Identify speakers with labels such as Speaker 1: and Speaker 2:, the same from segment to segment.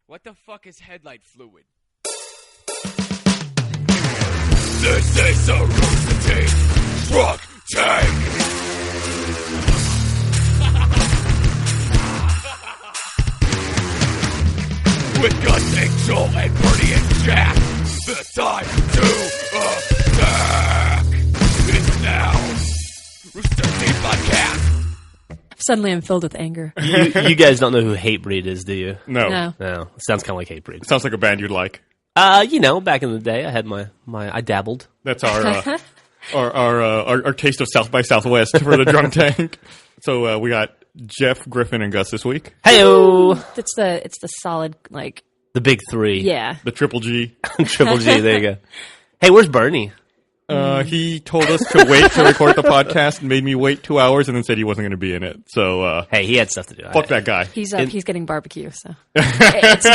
Speaker 1: What the fuck is headlight fluid?
Speaker 2: This is a Rooster Team truck tank. With Gus, Angel, and Bernie and Jack, the time to attack. It's now Rooster Team Podcast.
Speaker 3: Suddenly I'm filled with anger.
Speaker 4: You guys don't know who Hatebreed is, do you?
Speaker 3: No.
Speaker 4: No. It sounds kind of like Hatebreed.
Speaker 5: Sounds like a band you'd like.
Speaker 4: Back in the day, I had I dabbled.
Speaker 5: That's our taste of South by Southwest for the drunk tank. So we got Jeff, Griffin, and Gus this week.
Speaker 4: Heyo!
Speaker 3: It's the solid, like...
Speaker 4: The big three.
Speaker 3: Yeah.
Speaker 5: The Triple G.
Speaker 4: Triple G, there you go. Hey, where's Bernie?
Speaker 5: He told us to wait to record the podcast and made me wait 2 hours and then said he wasn't going to be in it. So,
Speaker 4: hey, he had stuff to do.
Speaker 5: Fuck that guy.
Speaker 3: He's getting barbecue, so it's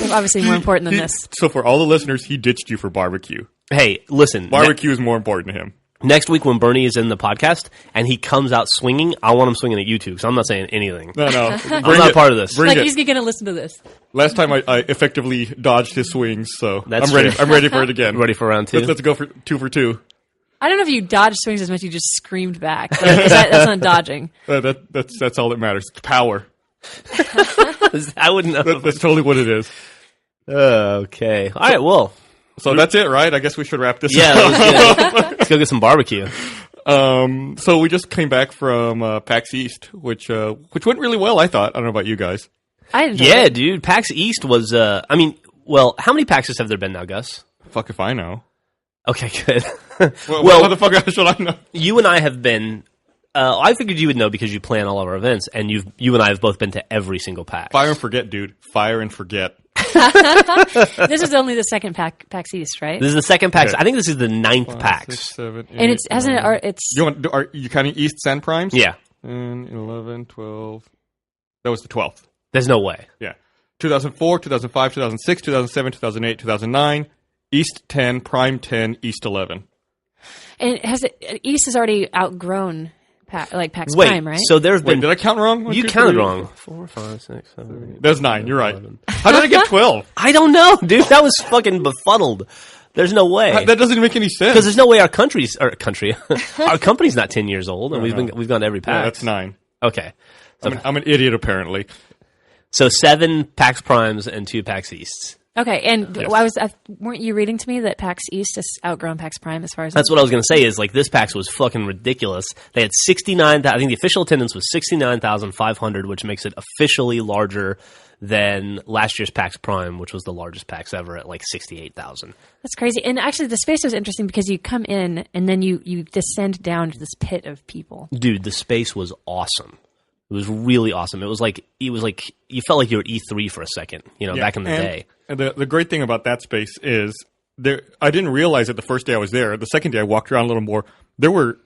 Speaker 3: obviously more important than this.
Speaker 5: So for all the listeners, he ditched you for barbecue.
Speaker 4: Hey, listen.
Speaker 5: Barbecue is more important to him.
Speaker 4: Next week when Bernie is in the podcast and he comes out swinging, I want him swinging at you two because I'm not saying anything.
Speaker 5: No.
Speaker 4: I'm not part of this.
Speaker 3: He's going to listen to this.
Speaker 5: Last time I effectively dodged his swings, so
Speaker 4: That's
Speaker 5: I'm ready.
Speaker 4: true.
Speaker 5: I'm ready for it again.
Speaker 4: Ready for round two?
Speaker 5: Let's go for 2 for 2.
Speaker 3: I don't know if you dodged swings as much as you just screamed back. That's not dodging.
Speaker 5: That's all that matters. It's power.
Speaker 4: I wouldn't know.
Speaker 5: That's totally what it is.
Speaker 4: Okay. All right, well.
Speaker 5: So that's it, right? I guess we should wrap this
Speaker 4: Yeah,
Speaker 5: up.
Speaker 4: let's go get some barbecue.
Speaker 5: So we just came back from PAX East, which went really well, I thought. I don't know about you guys.
Speaker 3: I enjoyed
Speaker 4: Yeah,
Speaker 3: it.
Speaker 4: dude. PAX East was, how many PAXes have there been now, Gus?
Speaker 5: Fuck if I know.
Speaker 4: Okay, good.
Speaker 5: Well, how the fuck should I know?
Speaker 4: You and I have been, I figured you would know because you plan all of our events, and you and I have both been to every single PAX.
Speaker 5: Fire and forget, dude. Fire and forget.
Speaker 3: This is only the second PAX East, right?
Speaker 4: This is the second PAX.
Speaker 5: Okay.
Speaker 4: I think this is the 9th
Speaker 5: 5,
Speaker 4: PAX.
Speaker 5: 6, 7, 8,
Speaker 3: And it's
Speaker 5: 9.
Speaker 3: it's
Speaker 5: Are you counting East and Primes?
Speaker 4: Yeah.
Speaker 5: And 11, 12. That was the 12th.
Speaker 4: There's no way.
Speaker 5: Yeah. 2004, 2005, 2006, 2007, 2008, 2009. East 10, Prime 10, East 11.
Speaker 3: and East has already outgrown PAX
Speaker 4: Wait,
Speaker 3: Prime, right?
Speaker 4: so there's
Speaker 5: Wait,
Speaker 4: been...
Speaker 5: did I count wrong? 1,
Speaker 4: You
Speaker 5: 2,
Speaker 4: counted
Speaker 5: 3,
Speaker 4: wrong. 4, 5, 6, 7, 8.
Speaker 5: That's 9. You're right.
Speaker 4: 11.
Speaker 5: How did I get 12?
Speaker 4: I don't know, dude. That was fucking befuddled. There's no way.
Speaker 5: That doesn't make any sense.
Speaker 4: Because there's no way our our company's not 10 years old, and we've gone to every PAX.
Speaker 5: Yeah, that's 9.
Speaker 4: Okay. So,
Speaker 5: I'm an idiot, apparently.
Speaker 4: so 7 PAX Primes and 2 PAX Easts.
Speaker 3: Okay, and
Speaker 5: Yes.
Speaker 3: weren't you reading to me that PAX East has outgrown PAX Prime as far as...
Speaker 4: That's what I was going to say is, like, this PAX was fucking ridiculous. They had 69,000, I think the official attendance was 69,500, which makes it officially larger than last year's PAX Prime, which was the largest PAX ever at like 68,000.
Speaker 3: That's crazy. And actually, the space was interesting because you come in and then you descend down to this pit of people.
Speaker 4: Dude, the space was awesome. It was really awesome. It was like you felt like you were at E3 for a second, back in the day.
Speaker 5: And the great thing about that space is I didn't realize it the first day I was there. The second day I walked around a little more. There were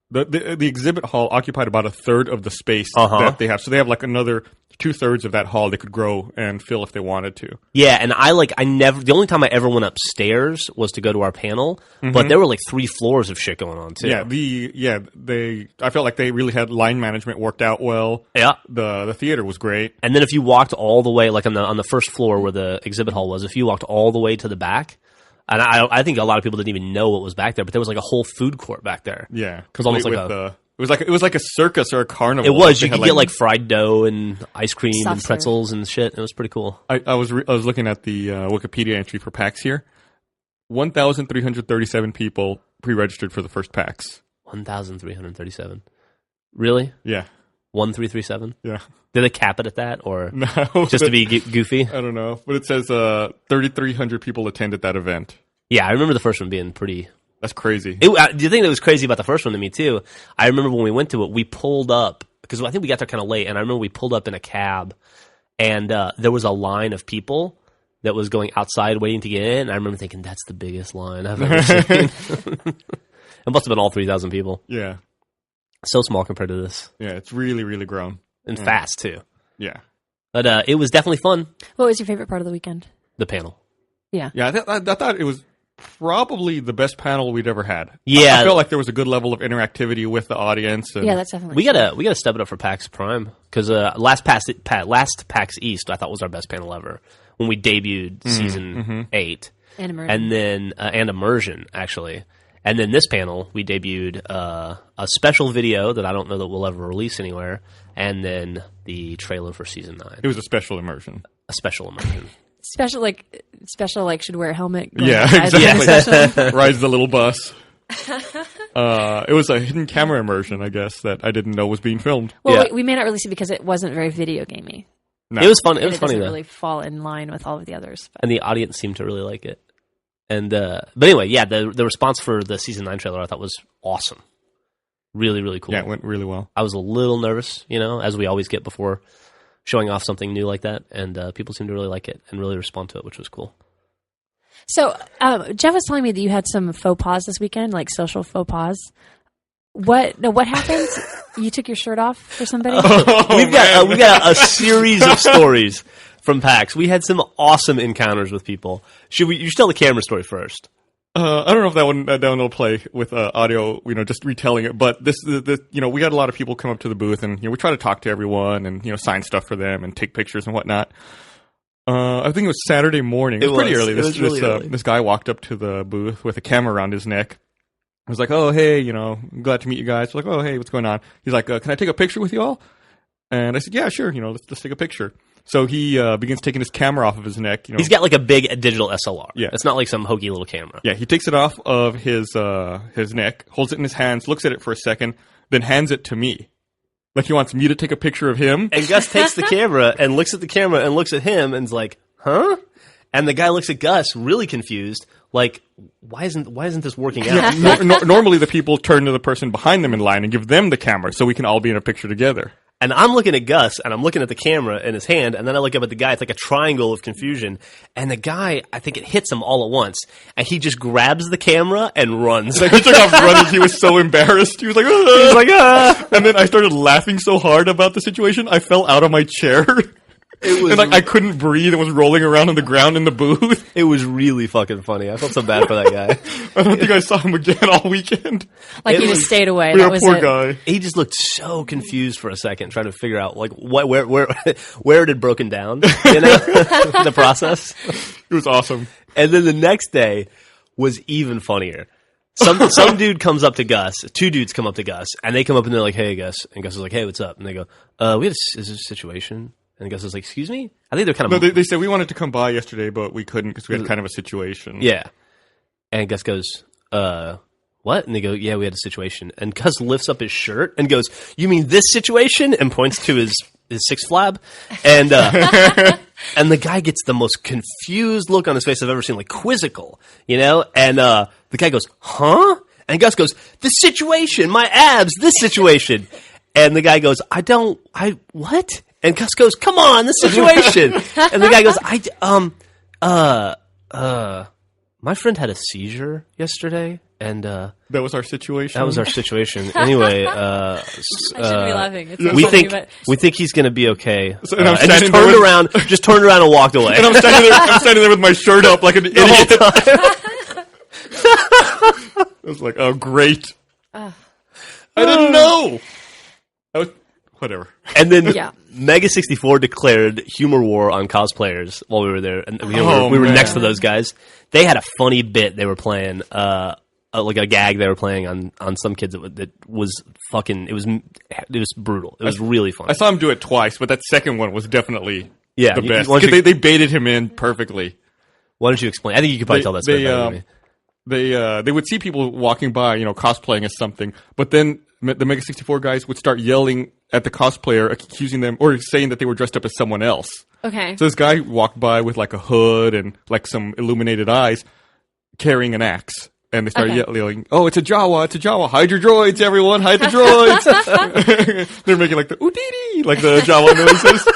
Speaker 5: the exhibit hall occupied about a third of the space that they have. So they have like another 2/3 of that hall they could grow and fill if they wanted to.
Speaker 4: Yeah, and the only time I ever went upstairs was to go to our panel, but there were like 3 floors of shit going on too.
Speaker 5: Yeah, I felt like they really had line management worked out well.
Speaker 4: Yeah.
Speaker 5: The theater was great.
Speaker 4: And then if you walked all the way, like on the first floor where the exhibit hall was, if you walked all the way to the back, and I think a lot of people didn't even know what was back there, but there was like a whole food court back there.
Speaker 5: Yeah,
Speaker 4: it was almost like
Speaker 5: it was like a circus or a carnival.
Speaker 4: It was.
Speaker 5: Like
Speaker 4: you could get like fried dough and ice cream
Speaker 3: Soft
Speaker 4: and pretzels and shit. It was pretty cool.
Speaker 5: I was looking at the Wikipedia entry for PAX here. 1,337 people pre-registered for the first PAX.
Speaker 4: 1,337. Really?
Speaker 5: Yeah.
Speaker 4: 1,337?
Speaker 5: Yeah.
Speaker 4: Did they cap it at that, or
Speaker 5: No,
Speaker 4: just to be goofy?
Speaker 5: I don't know, but it says 3,300 people attended that event.
Speaker 4: Yeah, I remember the first one being pretty.
Speaker 5: That's crazy.
Speaker 4: Do you think that was crazy about the first one to me too? I remember when we went to it, we pulled up because I think we got there kind of late, and I remember we pulled up in a cab, and there was a line of people that was going outside waiting to get in. And I remember thinking, that's the biggest line I've ever seen. It must have been all 3,000 people.
Speaker 5: Yeah.
Speaker 4: So small compared to this.
Speaker 5: Yeah, it's really, really grown.
Speaker 4: And fast, too.
Speaker 5: Yeah.
Speaker 4: But it was definitely fun.
Speaker 3: What was your favorite part of the weekend?
Speaker 4: The panel.
Speaker 3: Yeah.
Speaker 5: Yeah, I thought it was probably the best panel we'd ever had.
Speaker 4: Yeah.
Speaker 5: I felt like there was a good level of interactivity with the audience. And
Speaker 3: Yeah, that's definitely.
Speaker 4: We gotta step it up for PAX Prime because last PAX East I thought was our best panel ever when we debuted season 8
Speaker 3: and immersion.
Speaker 4: and then and immersion actually, and then this panel we debuted a special video that I don't know that we'll ever release anywhere, and then the trailer for season 9.
Speaker 5: It was a special immersion.
Speaker 4: A special immersion.
Speaker 3: Special like should wear a helmet.
Speaker 5: Yeah,
Speaker 3: outside.
Speaker 5: exactly. Rides the little bus. It was a hidden camera immersion, I guess, that I didn't know was being filmed.
Speaker 3: Well,
Speaker 4: Yeah.
Speaker 3: we may not release it because it wasn't very video gamey.
Speaker 5: No.
Speaker 4: It was fun. It
Speaker 3: And
Speaker 4: was
Speaker 3: it
Speaker 4: funny
Speaker 3: doesn't
Speaker 4: though,
Speaker 3: really fall in line with all of the others. But.
Speaker 4: and the audience seemed to really like it. And but anyway, yeah, the response for the season 9 trailer I thought was awesome. Really, really cool.
Speaker 5: Yeah, it went really well.
Speaker 4: I was a little nervous, as we always get before showing off something new like that, and people seem to really like it and really respond to it, which was cool.
Speaker 3: So Jeff was telling me that you had some faux pas this weekend, like social faux pas. What happened? You took your shirt off for somebody?
Speaker 4: We've got a series of stories from PAX. We had some awesome encounters with people. You should tell the camera story first.
Speaker 5: I don't know if that one will play with audio, just retelling it. But this, we had a lot of people come up to the booth, and we try to talk to everyone, and sign stuff for them, and take pictures and whatnot. I think it was Saturday morning. It was pretty early. This guy walked up to the booth with a camera around his neck. I was like, "Oh, hey, I'm glad to meet you guys." We're like, "Oh, hey, what's going on?" He's like, "Can I take a picture with you all?" And I said, "Yeah, sure. Let's take a picture." So he begins taking his camera off of his neck.
Speaker 4: He's got like a big digital SLR.
Speaker 5: Yeah.
Speaker 4: It's not like some hokey little camera.
Speaker 5: Yeah, he takes it off of his neck, holds it in his hands, looks at it for a second, then hands it to me. Like he wants me to take a picture of him.
Speaker 4: And Gus takes the camera and looks at the camera and looks at him and is like, huh? And the guy looks at Gus really confused, like, why isn't this working out?
Speaker 5: Normally the people turn to the person behind them in line and give them the camera so we can all be in a picture together.
Speaker 4: And I'm looking at Gus, and I'm looking at the camera in his hand, and then I look up at the guy. It's like a triangle of confusion. And the guy, I think it hits him all at once, and he just grabs the camera and runs.
Speaker 5: Like he took off running. He was so embarrassed. He was like, "Ah."
Speaker 4: He was like, ah.
Speaker 5: And then I started laughing so hard about the situation, I fell out of my chair.
Speaker 4: It was,
Speaker 5: and I couldn't breathe and was rolling around on the ground in the booth.
Speaker 4: It was really fucking funny. I felt so bad for that guy.
Speaker 5: I don't think I saw him again all weekend.
Speaker 3: Like he just stayed away.
Speaker 5: Yeah,
Speaker 3: That was
Speaker 5: poor
Speaker 3: it.
Speaker 5: guy.
Speaker 4: He just looked so confused for a second, trying to figure out like where it had broken down, the process.
Speaker 5: It was awesome.
Speaker 4: And then the next day was even funnier. Some dude comes up to Gus. 2 dudes come up to Gus, and they come up and they're like, "Hey, Gus," and Gus is like, "Hey, what's up?" And they go, "We had a situation." And Gus was like, "Excuse me?" I think they're kind of...
Speaker 5: No, they said we wanted to come by yesterday, but we couldn't because we had kind of a situation.
Speaker 4: Yeah. And Gus goes, what? And they go, "Yeah, we had a situation." And Gus lifts up his shirt and goes, "You mean this situation?" And points to his six flab. And and the guy gets the most confused look on his face I've ever seen, like quizzical, And the guy goes, "Huh?" And Gus goes, "The situation, my abs, this situation." And the guy goes, what? And Gus goes, "Come on, the situation." And the guy goes, my friend had a seizure yesterday, and
Speaker 5: that was our situation.
Speaker 4: That was our situation. Anyway,
Speaker 3: I shouldn't be laughing. It's
Speaker 4: we
Speaker 3: so
Speaker 4: think
Speaker 3: funny,
Speaker 4: we think he's going to be okay.
Speaker 5: So- and I'm
Speaker 4: and
Speaker 5: standing there
Speaker 4: just turned around and walked away.
Speaker 5: And I'm standing there with my shirt up like an idiot. I was like, "Oh, great." I didn't know. Whatever.
Speaker 4: And then
Speaker 3: Yeah.
Speaker 4: Mega 64 declared humor war on cosplayers while we were there, and we were
Speaker 5: man.
Speaker 4: next to those guys. They had a funny bit they were playing, like a gag they were playing on some kids that was fucking. It was brutal. It was really funny.
Speaker 5: I saw him do it twice, but that second one was definitely
Speaker 4: Yeah,
Speaker 5: the best.
Speaker 4: why don't you-
Speaker 5: They baited him in perfectly.
Speaker 4: Why don't you explain? I think you could probably tell that story better than me.
Speaker 5: They would see people walking by, cosplaying as something, but then the Mega 64 guys would start yelling at the cosplayer, accusing them or saying that they were dressed up as someone else.
Speaker 3: Okay.
Speaker 5: So this guy walked by with like a hood and like some illuminated eyes, carrying an axe. And they started yelling, "Oh, it's a Jawa, it's a Jawa. Hide your droids, everyone, hide the droids." They're making like the oodee, like the Jawa noises.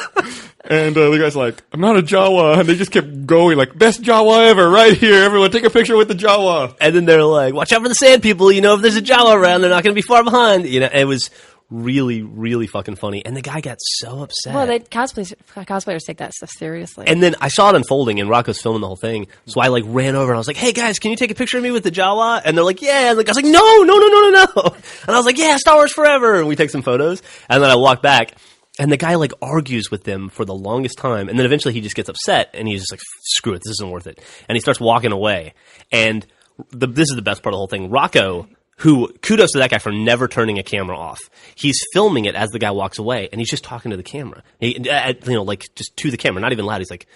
Speaker 5: And the guy's like, "I'm not a Jawa." And they just kept going like, "Best Jawa ever, right here. Everyone take a picture with the Jawa."
Speaker 4: And then they're like, "Watch out for the sand people. If there's a Jawa around, they're not going to be far behind." It was really, really fucking funny. And the guy got so upset.
Speaker 3: Well, cosplayers take that stuff seriously.
Speaker 4: And then I saw it unfolding, and Rocco's filming the whole thing. So I like ran over and I was like, "Hey guys, can you take a picture of me with the Jawa?" And they're like, "Yeah." And I was like, "No." And I was like, "Yeah, Star Wars forever." And we take some photos. And then I walk back, and the guy like argues with them for the longest time. And then eventually he just gets upset, and he's just like, "Screw it, this isn't worth it." And he starts walking away. And this is the best part of the whole thing. Rocco, who, kudos to that guy for never turning a camera off. He's filming it as the guy walks away, and he's just talking to the camera. Like just to the camera, not even loud. He's like,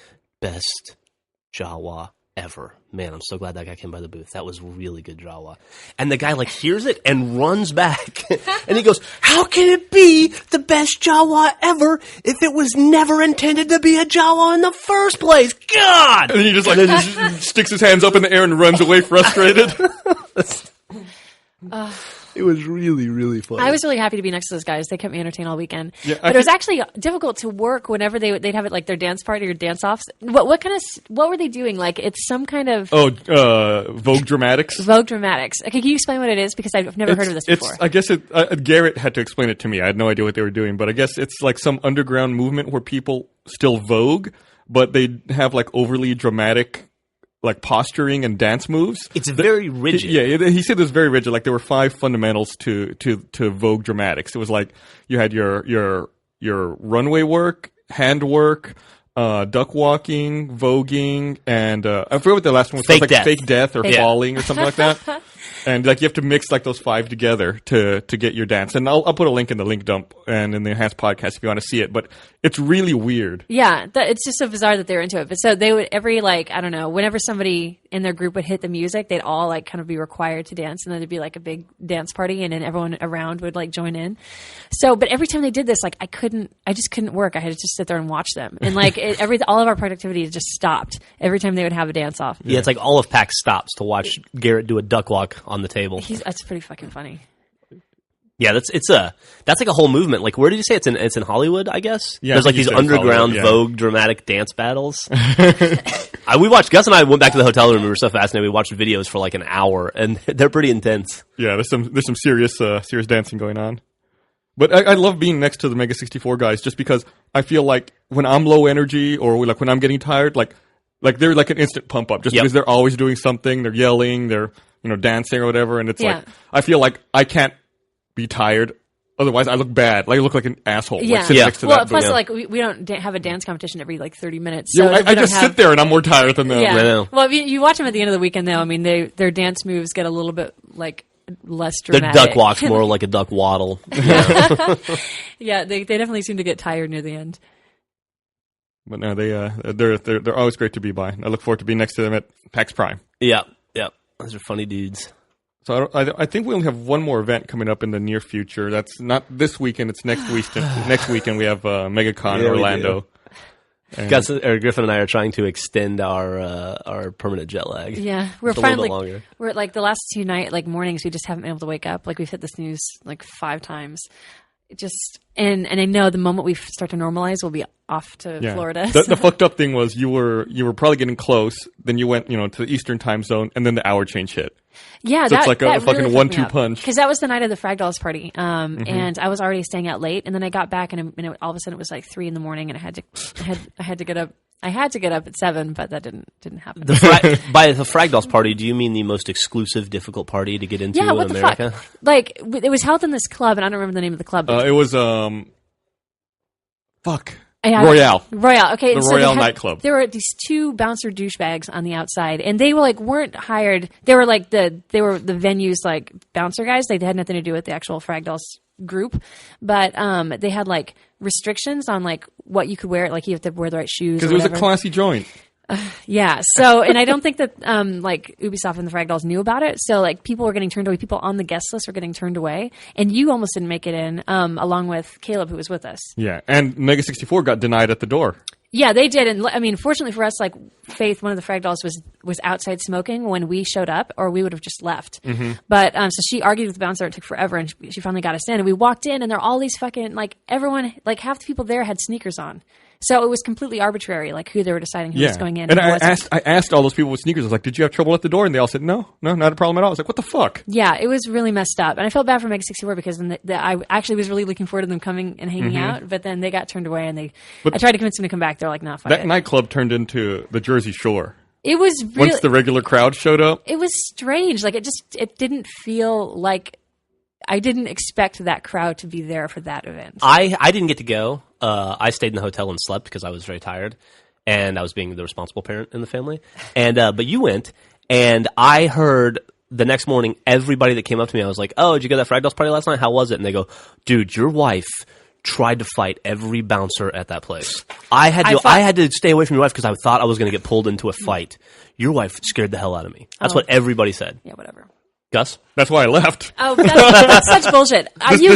Speaker 4: "Best Jawa ever." Man, I'm so glad that guy came by the booth. That was really good Jawa. And the guy like hears it and runs back, and he goes, "How can it be the best Jawa ever if it was never intended to be a Jawa in the first place? God!"
Speaker 5: And then he just like just sticks his hands up in the air and runs away frustrated.
Speaker 4: It was really, really funny.
Speaker 3: I was really happy to be next to those guys. They kept me entertained all weekend.
Speaker 5: Yeah,
Speaker 3: but it was actually difficult to work whenever they'd have it like their dance party or dance offs. What were they doing? Like it's some kind of
Speaker 5: Vogue Dramatics.
Speaker 3: Vogue Dramatics. Okay, can you explain what it is? Because I've never heard of this before.
Speaker 5: I guess Garrett had to explain it to me. I had no idea what they were doing, but I guess it's like some underground movement where people still vogue, but they have like overly dramatic like posturing and dance moves.
Speaker 4: It's very rigid.
Speaker 5: He said it was very rigid. Like there were 5 fundamentals to Vogue Dramatics. It was like you had your runway work, hand work, duck walking, voguing, and I forget what the last one was.
Speaker 4: Fake death.
Speaker 5: Fake death or falling or something like that. And like you have to mix like those 5 together to get your dance. And I'll put a link in the link dump and in the Enhanced podcast if you want to see it. But it's really weird.
Speaker 3: Yeah, it's just so bizarre that they were into it. But so they would whenever somebody in their group would hit the music, they'd all like kind of be required to dance, and then there'd be like a big dance party, and then everyone around would like join in. So, but every time they did this, like I just couldn't work. I had to just sit there and watch them, and like all of our productivity just stopped every time they would have a dance off.
Speaker 4: Yeah, it's like all of PAX stops to watch Garrett do a duck walk on the table.
Speaker 3: That's pretty fucking funny.
Speaker 4: Yeah, that's like a whole movement. Like, where did you say it's in Hollywood? I guess.
Speaker 5: Yeah,
Speaker 4: there's like these underground Vogue dramatic dance battles. We watched. Gus and I went back to the hotel room. We were so fascinated. We watched videos for like an hour, and they're pretty intense.
Speaker 5: Yeah, there's some serious dancing going on. But I love being next to the Mega 64 guys just because I feel like when I'm low energy or like when I'm getting tired, like they're like an instant pump up just because they're always doing something. They're yelling. They're dancing or whatever, and it's like I feel like I can't be tired. Otherwise, I look bad. Like I look like an asshole.
Speaker 3: Yeah.
Speaker 5: Like, sitting next to that.
Speaker 3: Plus, like we don't have a dance competition every like 30 minutes.
Speaker 5: So I just sit there and I'm more tired than them.
Speaker 3: Yeah.
Speaker 4: I know.
Speaker 3: Well, you watch them at the end of the weekend, though. I mean, their dance moves get a little bit like less
Speaker 4: Their
Speaker 3: dramatic.
Speaker 4: duck walk's more like a duck waddle.
Speaker 3: Yeah, they definitely seem to get tired near the end.
Speaker 5: But no, they're always great to be by. I look forward to being next to them at PAX Prime.
Speaker 4: Yeah. Those are funny dudes.
Speaker 5: So I think we only have one more event coming up in the near future. That's not this weekend. It's next week. Next weekend we have MegaCon in Orlando.
Speaker 4: Griffin and I are trying to extend our permanent jet lag.
Speaker 3: Yeah, we're
Speaker 4: just a
Speaker 3: finally
Speaker 4: little bit longer.
Speaker 3: we're like the last 2 mornings we just haven't been able to wake up. Like we've hit the snooze like 5 times. It just and I know the moment we start to normalize, we'll be off to Florida.
Speaker 5: The fucked up thing was you were probably getting close. Then you went to the Eastern time zone, and then the hour change hit.
Speaker 3: Yeah,
Speaker 5: so it's like a fucking
Speaker 3: really
Speaker 5: 1-2 punch.
Speaker 3: Because that was the night of the Frag Dolls party, and I was already staying out late, and then I got back, and all of a sudden it was like 3 a.m, and I had to get up. I had to get up at 7, but that didn't happen.
Speaker 4: By the Frag Dolls party, do you mean the most exclusive, difficult party to get into in
Speaker 3: what
Speaker 4: America?
Speaker 3: The fuck? Like it was held in this club, and I don't remember the name of the club.
Speaker 5: It was Royale.
Speaker 3: Okay,
Speaker 5: the Royale nightclub.
Speaker 3: There were these 2 bouncer douchebags on the outside, and they were like weren't hired. They were like the venue's like bouncer guys. They had nothing to do with the actual Frag Dolls group, but they had like restrictions on like what you could wear. Like you have to wear the right shoes
Speaker 5: because it was a classy joint.
Speaker 3: Yeah. So, and I don't think that like Ubisoft and the Frag Dolls knew about it. So, like people were getting turned away. People on the guest list were getting turned away, and you almost didn't make it in, along with Caleb, who was with us.
Speaker 5: Yeah, and Mega 64 got denied at the door.
Speaker 3: Yeah, they did, and I mean, fortunately for us, like Faith, one of the Frag Dolls, was outside smoking when we showed up, or we would have just left. Mm-hmm. But so she argued with the bouncer. It took forever, and she finally got us in. And we walked in, and there are all these fucking like everyone, like half the people there had sneakers on. So it was completely arbitrary, like who they were deciding who was going in.
Speaker 5: And
Speaker 3: who
Speaker 5: I asked all those people with sneakers, I was like, did you have trouble at the door? And they all said, no, not a problem at all. I was like, what the fuck?
Speaker 3: Yeah, it was really messed up. And I felt bad for Mega 64 because then I actually was really looking forward to them coming and hanging out, but then they got turned away and I tried to convince them to come back. They're like, no, fuck
Speaker 5: that nightclub turned into the Jersey Shore.
Speaker 3: It was really,
Speaker 5: once the regular crowd showed up.
Speaker 3: It was strange. Like it didn't feel like I didn't expect that crowd to be there for that event.
Speaker 4: I didn't get to go. I stayed in the hotel and slept because I was very tired, and I was being the responsible parent in the family. And but you went, and I heard the next morning everybody that came up to me. I was like, "Oh, did you go to that Frag Dolls party last night? How was it?" And they go, "Dude, your wife tried to fight every bouncer at that place. I had to stay away from your wife because I thought I was going to get pulled into a fight. Your wife scared the hell out of me." That's what everybody said.
Speaker 3: Yeah, whatever.
Speaker 4: Gus?
Speaker 5: That's why I left.
Speaker 3: Oh, that's such bullshit.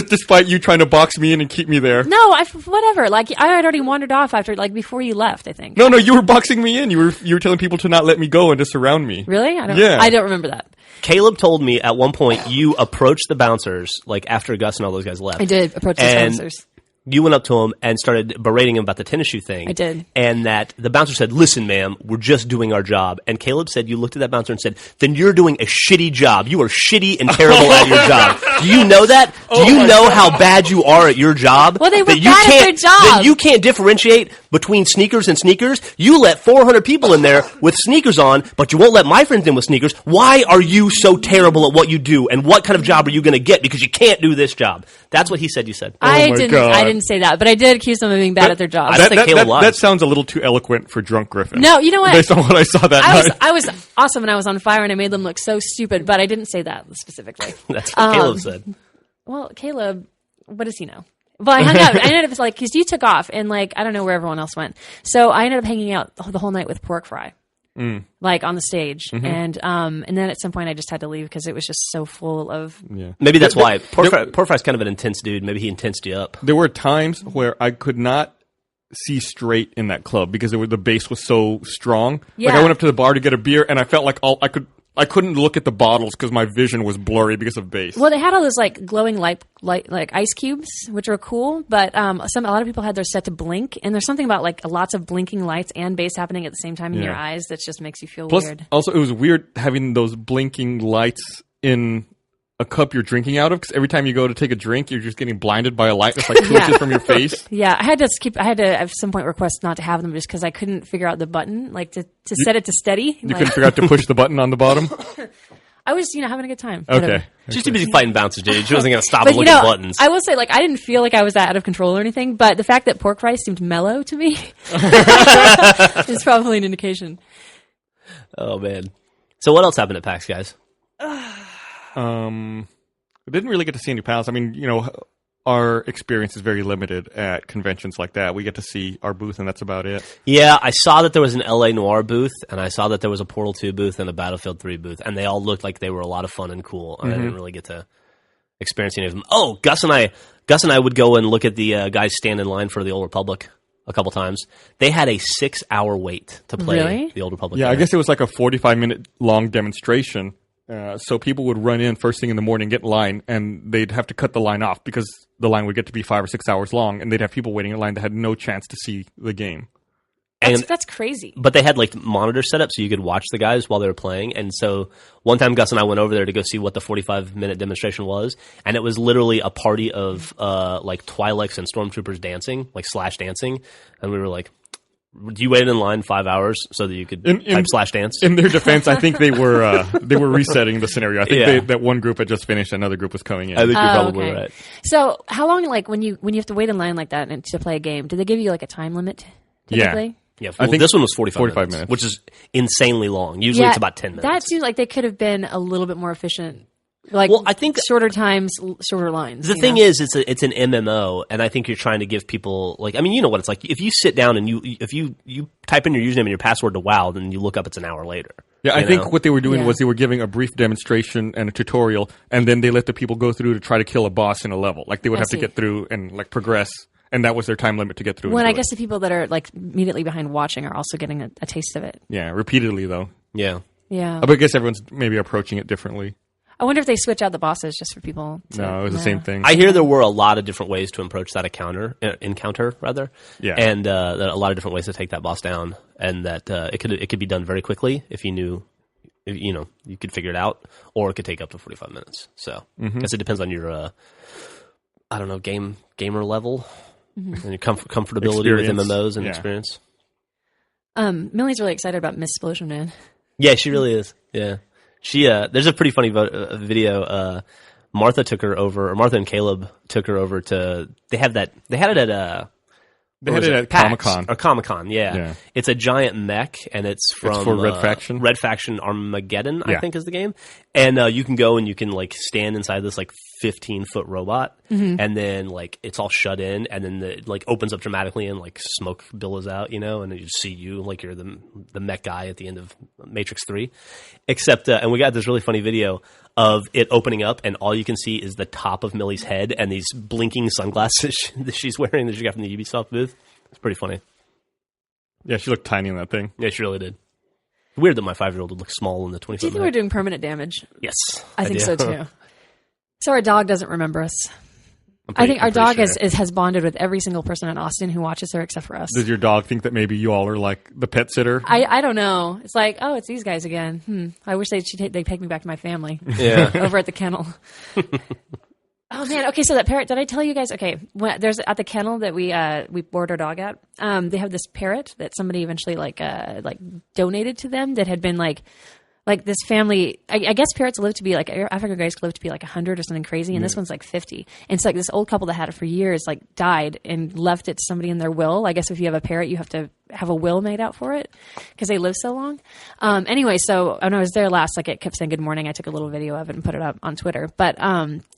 Speaker 5: Despite you trying to box me in and keep me there.
Speaker 3: No, whatever. Like I had already wandered off after, like before you left, I think.
Speaker 5: No, you were boxing me in. You were telling people to not let me go and to surround me.
Speaker 3: Really? I don't remember that.
Speaker 4: Caleb told me at one point you approached the bouncers, like after Gus and all those guys left.
Speaker 3: I did approach the bouncers.
Speaker 4: You went up to him and started berating him about the tennis shoe thing.
Speaker 3: I did.
Speaker 4: And that the bouncer said, "Listen, ma'am, we're just doing our job." And Caleb said you looked at that bouncer and said, "Then you're doing a shitty job. You are shitty and terrible at your job." Do you know that? Do you know how bad you are at your job?
Speaker 3: Well, they were bad at their job.
Speaker 4: That you can't differentiate between sneakers and sneakers? You let 400 people in there with sneakers on, but you won't let my friends in with sneakers. Why are you so terrible at what you do? And what kind of job are you going to get because you can't do this job? That's what he said you said.
Speaker 3: I didn't say that, but I did accuse them of being bad at their job.
Speaker 5: That sounds a little too eloquent for drunk Griffin.
Speaker 3: No, you know what?
Speaker 5: Based on what I saw that night.
Speaker 3: I was awesome and I was on fire and I made them look so stupid, but I didn't say that specifically.
Speaker 4: That's what Caleb said.
Speaker 3: Well, Caleb, what does he know? Well, I hung out. I ended up because you took off and I don't know where everyone else went. So I ended up hanging out the whole night with Pork Fry. Like on the stage, and then at some point I just had to leave because it was just so full of.
Speaker 5: Yeah.
Speaker 4: Maybe that's why Pork Fry's kind of an intense dude. Maybe he intensed you up.
Speaker 5: There were times where I could not see straight in that club because the bass was so strong.
Speaker 3: Yeah.
Speaker 5: Like I went up to the bar to get a beer, and I felt like I couldn't look at the bottles because my vision was blurry because of bass.
Speaker 3: Well, they had all those glowing light like ice cubes, which were cool. But a lot of people had their set to blink, and there's something about lots of blinking lights and bass happening at the same time in your eyes that just makes you feel weird.
Speaker 5: Also, it was weird having those blinking lights in a cup you're drinking out of because every time you go to take a drink, you're just getting blinded by a light that's like 2 inches from your face.
Speaker 3: Yeah, I had to at some point request not to have them just because I couldn't figure out the button, to set it to steady.
Speaker 5: You couldn't figure out to push the button on the bottom?
Speaker 3: I was, having a good time.
Speaker 5: Okay.
Speaker 4: She's too busy fighting bouncers, dude. She wasn't going to stop and look at buttons.
Speaker 3: I will say, I didn't feel like I was out of control or anything, but the fact that Pork Fry seemed mellow to me is probably an indication.
Speaker 4: Oh, man. So what else happened at PAX, guys?
Speaker 5: I didn't really get to see any panels. I mean, our experience is very limited at conventions like that. We get to see our booth, and that's about it.
Speaker 4: Yeah, I saw that there was an LA Noire booth, and I saw that there was a Portal 2 booth and a Battlefield 3 booth, and they all looked like they were a lot of fun and cool. I didn't really get to experience any of them. Oh, Gus and I would go and look at the guys stand in line for the Old Republic a couple times. They had a 6-hour wait to play the Old Republic.
Speaker 5: Yeah, I guess it was like a 45-minute long demonstration. So people would run in first thing in the morning, get in line, and they'd have to cut the line off because the line would get to be 5 or 6 hours long, and they'd have people waiting in line that had no chance to see the game.
Speaker 3: That's crazy.
Speaker 4: But they had monitors set up so you could watch the guys while they were playing. And so one time Gus and I went over there to go see what the 45-minute demonstration was, and it was literally a party of Twi'leks and Stormtroopers dancing, slash dancing, and we were like, do you wait in line 5 hours so that you could type slash dance?
Speaker 5: In their defense, I think they were resetting the scenario. I think that one group had just finished, another group was coming in.
Speaker 4: I think you're probably right.
Speaker 3: So how long, when you have to wait in line like that and to play a game, do they give you a time limit typically?
Speaker 4: Yeah, I think this one was 45 minutes, which is insanely long. Usually it's about 10 minutes.
Speaker 3: That seems like they could have been a little bit more efficient.
Speaker 4: I think
Speaker 3: shorter times, shorter lines.
Speaker 4: The thing is, it's an MMO, and I think you're trying to give people you know what it's like. If you sit down and if you type in your username and your password to WoW, then you look up, it's an hour later.
Speaker 5: Yeah, I think what they were doing was they were giving a brief demonstration and a tutorial, and then they let the people go through to try to kill a boss in a level. They would have to get through and progress. And that was their time limit to get through.
Speaker 3: I guess the people that are immediately behind watching are also getting a taste of it.
Speaker 5: Yeah, repeatedly though.
Speaker 4: Yeah.
Speaker 3: Yeah.
Speaker 5: But I guess everyone's maybe approaching it differently.
Speaker 3: I wonder if they switch out the bosses just for people to...
Speaker 5: No, it was the same thing.
Speaker 4: I hear there were a lot of different ways to approach that encounter rather.
Speaker 5: Yeah.
Speaker 4: And a lot of different ways to take that boss down, and that it could be done very quickly if you knew, you could figure it out, or it could take up to 45 minutes. So, I guess it depends on your, gamer level and your comfortability with MMOs and experience.
Speaker 3: Millie's really excited about Miss Explosion Man.
Speaker 4: Yeah, she really is. Yeah. She there's a pretty funny video. Martha and Caleb took her over to. They had it at
Speaker 5: Comic-Con.
Speaker 4: Or Comic-Con, yeah. It's a giant mech, and it's from
Speaker 5: for Red Faction.
Speaker 4: Red Faction Armageddon, I think is the game. And you can go and you can like stand inside this like 15-foot robot, and then like it's all shut in, and then it like opens up dramatically, and like smoke billows out, and then you just see you like you're the mech guy at the end of Matrix 3. Except, and we got this really funny video of it opening up, and all you can see is the top of Millie's head and these blinking sunglasses that she's wearing that she got from the Ubisoft booth. It's pretty funny.
Speaker 5: Yeah, she looked tiny in that thing.
Speaker 4: Yeah, she really did. Weird that my 5-year-old would look small in the 20.
Speaker 3: Do you think we're doing permanent damage?
Speaker 4: Yes.
Speaker 3: I think so too. So our dog doesn't remember us. I think our dog has bonded with every single person in Austin who watches her except for us.
Speaker 5: Does your dog think that maybe you all are like the pet sitter?
Speaker 3: I don't know. It's like, oh, it's these guys again. I wish they'd take me back to my family.
Speaker 4: Yeah.
Speaker 3: Over at the kennel. Oh man. Okay. So that parrot, did I tell you guys? Okay. There's at the kennel that we board our dog at. They have this parrot that somebody eventually like donated to them that had been like this family, I guess parrots live to be like, African grays live to be like 100 or something crazy, and this one's like 50. And it's like this old couple that had it for years, like died and left it to somebody in their will. I guess if you have a parrot, you have to have a will made out for it because they live so long. Anyway, so when I was there last, like it kept saying good morning. I took a little video of it and put it up on Twitter. But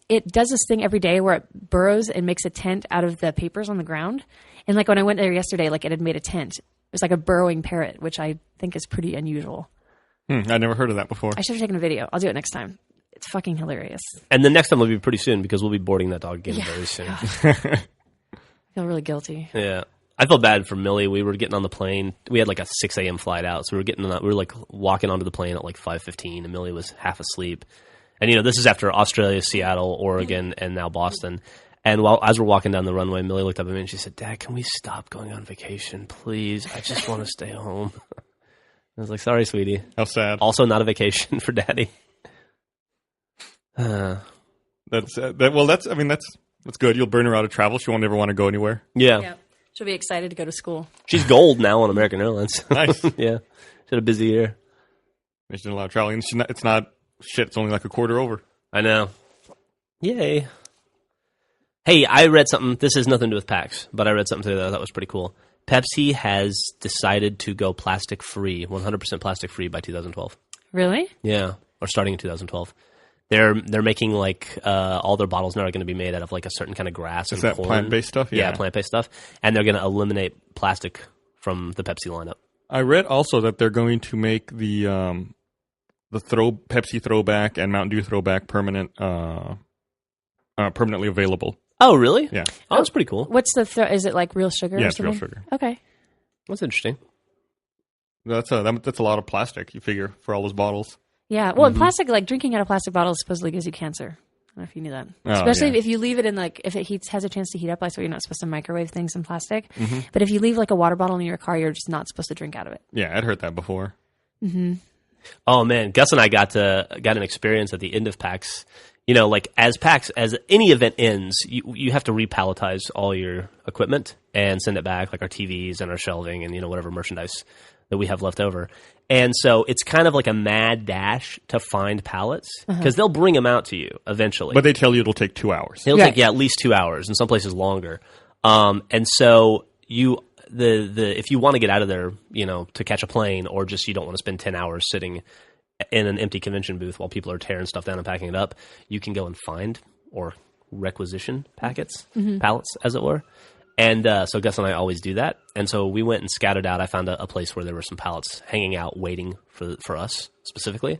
Speaker 3: it does this thing every day where it burrows and makes a tent out of the papers on the ground. And like when I went there yesterday, like it had made a tent. It was like a burrowing parrot, which I think is pretty unusual.
Speaker 5: I never heard of that before.
Speaker 3: I should have taken a video. I'll do it next time. It's fucking hilarious.
Speaker 4: And the next time will be pretty soon because we'll be boarding that dog again very soon.
Speaker 3: I feel really guilty.
Speaker 4: Yeah. I felt bad for Millie. We were getting on the plane. We had like a 6 a.m. flight out. So we were like walking onto the plane at like 5:15 and Millie was half asleep. And this is after Australia, Seattle, Oregon, and now Boston. And as we're walking down the runway, Millie looked up at me and she said, "Dad, can we stop going on vacation, please? I just want to stay home." I was like, "Sorry, sweetie."
Speaker 5: How sad.
Speaker 4: Also not a vacation for Daddy.
Speaker 5: That's good. You'll burn her out of travel. She won't ever want to go anywhere.
Speaker 4: Yeah.
Speaker 3: She'll be excited to go to school.
Speaker 4: She's gold now on American Airlines.
Speaker 5: Nice.
Speaker 4: Yeah. She had a busy year.
Speaker 5: She did a lot of traveling. It's not shit. It's only like a quarter over.
Speaker 4: I know. Yay. Hey, I read something. This has nothing to do with PAX, but I read something today that I thought was pretty cool. Pepsi has decided to go plastic free, 100% plastic free by 2012.
Speaker 3: Really?
Speaker 4: Yeah, or starting in 2012. They're making like all their bottles now are going to be made out of like a certain kind of grass.
Speaker 5: Is
Speaker 4: and
Speaker 5: that
Speaker 4: corn.
Speaker 5: plant-based stuff?
Speaker 4: Yeah, plant-based stuff, and they're going to eliminate plastic from the Pepsi lineup.
Speaker 5: I read also that they're going to make the Pepsi throwback and Mountain Dew throwback permanently available.
Speaker 4: Oh, really?
Speaker 5: Yeah.
Speaker 4: Oh, that's pretty cool.
Speaker 3: What's is it like real sugar?
Speaker 5: Yeah,
Speaker 3: or
Speaker 5: it's real
Speaker 3: something?
Speaker 5: sugar.
Speaker 3: Okay.
Speaker 4: That's interesting.
Speaker 5: That's a lot of plastic, you figure, for all those bottles.
Speaker 3: Yeah. Well, plastic, like drinking out of plastic bottles supposedly gives you cancer. I don't know if you knew that.
Speaker 5: Oh,
Speaker 3: Especially
Speaker 5: yeah.
Speaker 3: if you leave it in if it has a chance to heat up, like so you're not supposed to microwave things in plastic. But if you leave like a water bottle in your car, you're just not supposed to drink out of it.
Speaker 5: Yeah, I'd heard that before.
Speaker 4: Oh man, Gus and I got an experience at the end of PAX. Like as any event ends, you have to repalletize all your equipment and send it back, like our TVs and our shelving and whatever merchandise that we have left over. And so it's kind of like a mad dash to find pallets because they'll bring them out to you eventually.
Speaker 5: But they tell you it'll take 2 hours.
Speaker 4: It'll take at least 2 hours, in some places longer. And so if you want to get out of there, to catch a plane, or just you don't want to spend 10 hours sitting in an empty convention booth while people are tearing stuff down and packing it up, you can go and find or requisition pallets, as it were. And so Gus and I always do that. And so we went and scouted out. I found a place where there were some pallets hanging out, waiting for us specifically.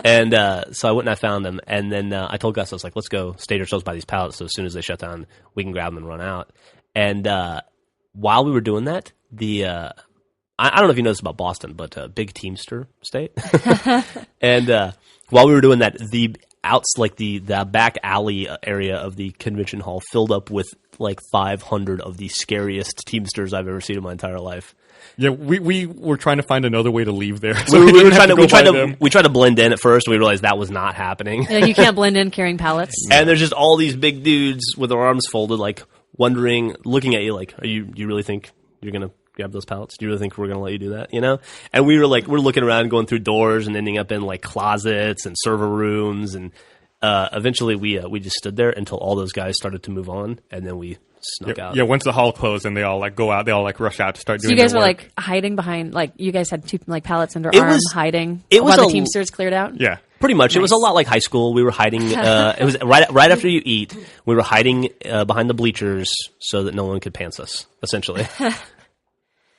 Speaker 4: And so I went and I found them. And then I told Gus, I was like, let's go stage ourselves by these pallets so as soon as they shut down, we can grab them and run out. And while we were doing that, I don't know if you know this about Boston, but big Teamster state. And while we were doing that, the back alley area of the convention hall filled up with like 500 of the scariest Teamsters I've ever seen in my entire life.
Speaker 5: Yeah, we were trying to find another way to leave there.
Speaker 4: So we tried to blend in at first. We realized that was not happening.
Speaker 3: Yeah, you can't blend in carrying pallets.
Speaker 4: And there's just all these big dudes with their arms folded, like wondering, looking at you like, you really think you're going to grab those pallets? Do you really think we're going to let you do that? You know? And we're looking around, going through doors and ending up in like closets and server rooms. And eventually we just stood there until all those guys started to move on, and then we snuck out.
Speaker 5: Yeah, once the hall closed and they all like go out, they all like rush out to start doing.
Speaker 3: So you guys
Speaker 5: their
Speaker 3: were
Speaker 5: work.
Speaker 3: like hiding behind, like you guys had two like pallets under
Speaker 4: It
Speaker 3: arm,
Speaker 4: was-
Speaker 3: hiding.
Speaker 4: it was
Speaker 3: while
Speaker 4: a-
Speaker 3: the Teamsters cleared out.
Speaker 5: Yeah.
Speaker 4: Pretty much. It was a lot like high school. We were hiding. It was right after you eat. We were hiding behind the bleachers so that no one could pants us, essentially.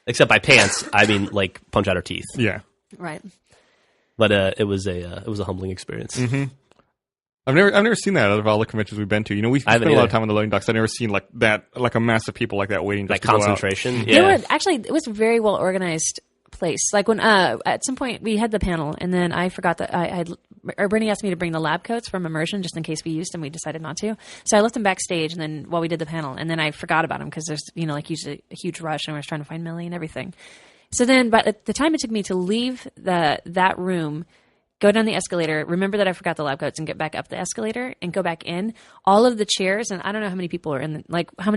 Speaker 4: Except by pants, I mean like punch out our teeth.
Speaker 5: Yeah.
Speaker 3: Right.
Speaker 4: But it was a humbling experience.
Speaker 5: Mm-hmm. I've never seen that out of all the conventions we've been to. You know, we spent a lot of time on the loading docks. I've never seen like that, like a mass of people like that waiting just
Speaker 4: Like
Speaker 5: to go out.
Speaker 4: concentration.
Speaker 3: They
Speaker 4: Yeah.
Speaker 3: were actually, it was a very well organized place. Like when at some point we had the panel, and then I forgot that Brittany asked me to bring the lab coats from immersion just in case we used them. We decided not to, so I left them backstage. And then while we did the panel, and then I forgot about them because there's like usually a huge rush, and we were trying to find Millie and everything. So then, but at the time it took me to leave that room, go down the escalator, remember that I forgot the lab coats, and get back up the escalator and go back in. All of the chairs, and I don't know how many people are in. How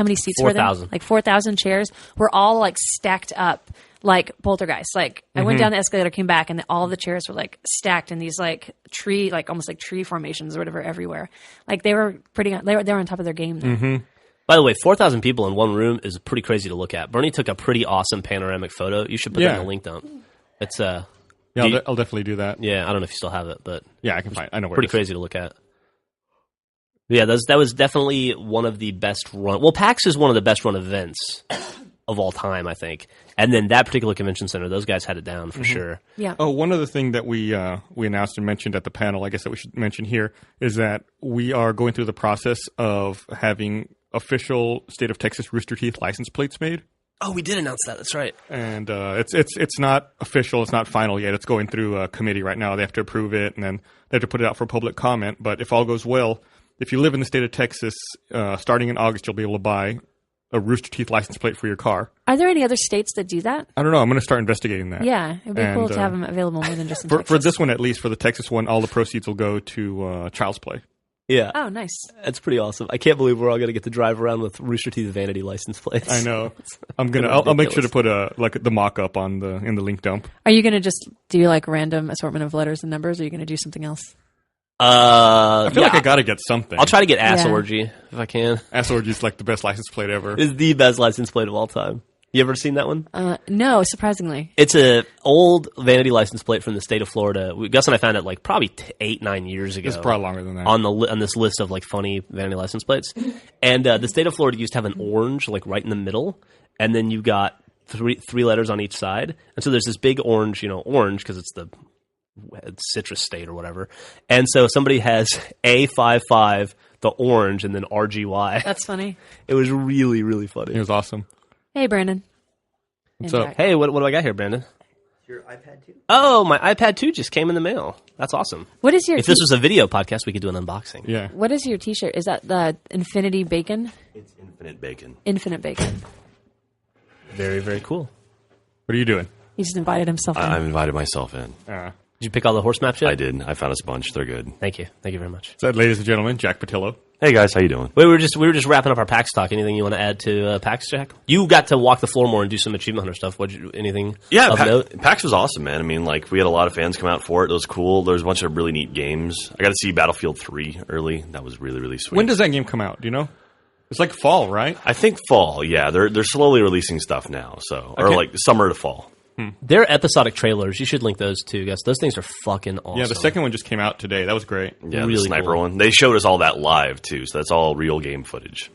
Speaker 3: many seats were there?
Speaker 4: 4,000.
Speaker 3: Like 4,000 chairs were all like stacked up like poltergeist. Like I went down the escalator, came back, and all the chairs were like stacked in these like tree, like almost like tree formations or whatever everywhere. Like they were they were on top of their game there.
Speaker 4: By the way, 4,000 people in one room is pretty crazy to look at. Bernie took a pretty awesome panoramic photo. You should put that in the link dump. It's
Speaker 5: Yeah, I'll definitely do that.
Speaker 4: yeah, I don't know if you still have it, but
Speaker 5: Yeah, I can find. I know where.
Speaker 4: pretty
Speaker 5: it is.
Speaker 4: crazy to look at. Yeah, that was definitely one of the best run. Well, PAX is one of the best run events of all time, I think. And then that particular convention center, those guys had it down for sure.
Speaker 3: Yeah.
Speaker 5: Oh, one other thing that we announced and mentioned at the panel, I guess that we should mention here, is that we are going through the process of having official state of Texas Rooster Teeth license plates made.
Speaker 4: Oh, we did announce that. That's right.
Speaker 5: And it's not official. It's not final yet. It's going through a committee right now. They have to approve it, and then they have to put it out for public comment. But if all goes well, if you live in the state of Texas, starting in August, you'll be able to buy a Rooster Teeth license plate for your car.
Speaker 3: Are there any other states that do that?
Speaker 5: I don't know. I'm going to start investigating that.
Speaker 3: Yeah, it'd be cool
Speaker 5: And,
Speaker 3: to have them available more than just in
Speaker 5: For
Speaker 3: Texas.
Speaker 5: this one, at least, for the Texas one, all the proceeds will go to Child's Play.
Speaker 4: Yeah.
Speaker 3: Oh, nice.
Speaker 4: That's pretty awesome. I can't believe we're all going to get to drive around with Rooster Teeth vanity license plates.
Speaker 5: I know. I'll make sure to put the mock up in the link dump.
Speaker 3: Are you going to just do like random assortment of letters and numbers, or are you going to do something else?
Speaker 5: I feel like I got to get something.
Speaker 4: I'll try to get Ass
Speaker 3: Yeah.
Speaker 4: Orgy if I can.
Speaker 5: Ass Orgy's like the best license plate ever.
Speaker 4: It's the best license plate of all time. You ever seen that one?
Speaker 3: No, surprisingly.
Speaker 4: It's a old vanity license plate from the state of Florida. Gus and I found it like probably 8-9 years ago.
Speaker 5: It's probably longer than that.
Speaker 4: On this list of like funny vanity license plates, and the state of Florida used to have an orange like right in the middle, and then you got three letters on each side, and so there's this big orange because it's the citrus state or whatever, and so somebody has A55, the orange, and then RGY.
Speaker 3: That's funny.
Speaker 4: It was really, really funny.
Speaker 5: It was awesome.
Speaker 3: Hey, Brandon.
Speaker 5: What's
Speaker 3: And
Speaker 5: up?
Speaker 3: Jack.
Speaker 4: Hey, what do I got here, Brandon?
Speaker 6: Your iPad too?
Speaker 4: Oh, my iPad 2 just came in the mail. That's awesome.
Speaker 3: What is your
Speaker 4: If this was a video podcast, we could do an unboxing.
Speaker 5: Yeah.
Speaker 3: what is your T-shirt? Is that the Infinity Bacon?
Speaker 6: It's Infinite Bacon.
Speaker 3: Infinite Bacon.
Speaker 4: Very, very cool.
Speaker 5: What are you doing?
Speaker 3: He just invited himself in.
Speaker 6: I've invited myself in.
Speaker 4: Did you pick all the horse maps yet?
Speaker 6: I did. I found us a bunch. They're good.
Speaker 4: Thank you. Thank you very much.
Speaker 5: So, ladies and gentlemen, Jack Patillo.
Speaker 6: Hey guys, how you doing?
Speaker 4: We were just wrapping up our PAX talk. Anything you want to add to PAX, Jack? You got to walk the floor more and do some achievement hunter stuff. Anything
Speaker 6: Yeah,
Speaker 4: of note?
Speaker 6: PAX was awesome, man. I mean, like we had a lot of fans come out for it. It was cool. There was a bunch of really neat games. I got to see Battlefield 3 early. That was really, really sweet.
Speaker 5: When does that game come out? Do you know? It's like fall, right?
Speaker 6: I think fall. Yeah, they're slowly releasing stuff now. So or
Speaker 5: Okay.
Speaker 6: like summer to fall.
Speaker 4: They're episodic trailers. You should link those too, guys. Those things are fucking awesome.
Speaker 5: Yeah, the second one just came out today. That was great.
Speaker 6: Yeah,
Speaker 4: Really
Speaker 6: the sniper
Speaker 4: cool.
Speaker 6: one. They showed us all that live too. So that's all real game footage.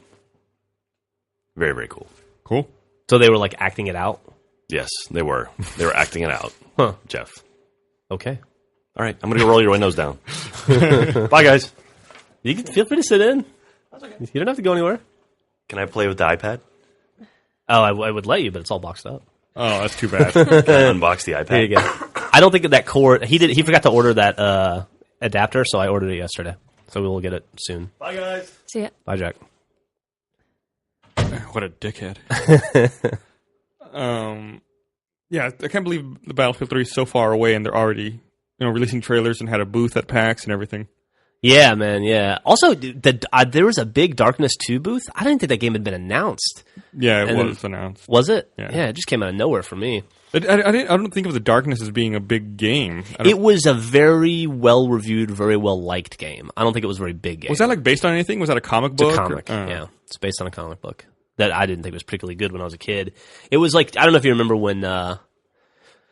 Speaker 6: Very, very cool.
Speaker 5: Cool.
Speaker 4: So they were like acting it out.
Speaker 6: Yes, they were. They were acting it out.
Speaker 4: Huh.
Speaker 6: Jeff.
Speaker 4: Okay.
Speaker 6: All right, I'm gonna go roll your windows down. Bye, guys.
Speaker 4: You can feel free to sit in. You don't have to go anywhere.
Speaker 6: Can I play with the iPad?
Speaker 4: Oh, I would let you, but it's all boxed up.
Speaker 5: Oh, that's too bad.
Speaker 6: Can I unbox the iPad?
Speaker 4: There you go. I don't think that cord. He forgot to order that adapter, so I ordered it yesterday. So we will get it soon.
Speaker 6: Bye, guys.
Speaker 3: See ya.
Speaker 4: Bye, Jack.
Speaker 5: What a dickhead. Yeah, I can't believe the Battlefield 3 is so far away and they're already, releasing trailers and had a booth at PAX and everything.
Speaker 4: Yeah, man, yeah. Also, there was a big Darkness 2 booth. I didn't think that game had been announced.
Speaker 5: Yeah, it was announced.
Speaker 4: Was it?
Speaker 5: Yeah.
Speaker 4: It just came out of nowhere for me.
Speaker 5: I don't think of the Darkness as being a big game.
Speaker 4: It was a very well-reviewed, very well-liked game. I don't think it was a very big game.
Speaker 5: Was that based on anything? Was that a comic book?
Speaker 4: It's a comic, yeah. It's based on a comic book that I didn't think was particularly good when I was a kid. It was like, I don't know if you remember when...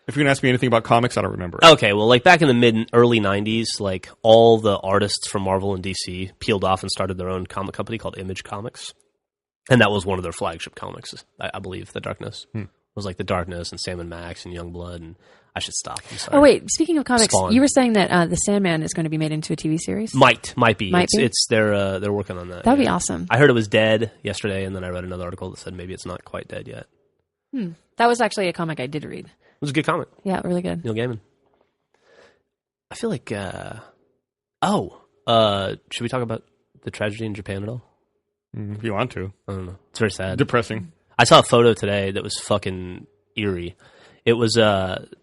Speaker 5: If you're going to ask me anything about comics, I don't remember it.
Speaker 4: Okay, well, like back in the early 90s, like all the artists from Marvel and DC peeled off and started their own comic company called Image Comics. And that was one of their flagship comics, I believe, The Darkness. It was like The Darkness and Sam and Max and Youngblood, and I should stop. I'm sorry.
Speaker 3: Oh, wait. Speaking of comics,
Speaker 4: Spawn.
Speaker 3: you were saying that The Sandman is going to be made into a TV series?
Speaker 4: Might be.
Speaker 3: Might be?
Speaker 4: They're working on that.
Speaker 3: That would be awesome.
Speaker 4: I heard it was dead yesterday, and then I read another article that said maybe it's not quite dead yet.
Speaker 3: That was actually a comic I did read.
Speaker 4: It was a good comic.
Speaker 3: Yeah, really good.
Speaker 4: Neil Gaiman. I feel like... should we talk about the tragedy in Japan at all?
Speaker 5: If you want to.
Speaker 4: I don't know. It's very sad.
Speaker 5: Depressing.
Speaker 4: I saw a photo today that was fucking eerie. It was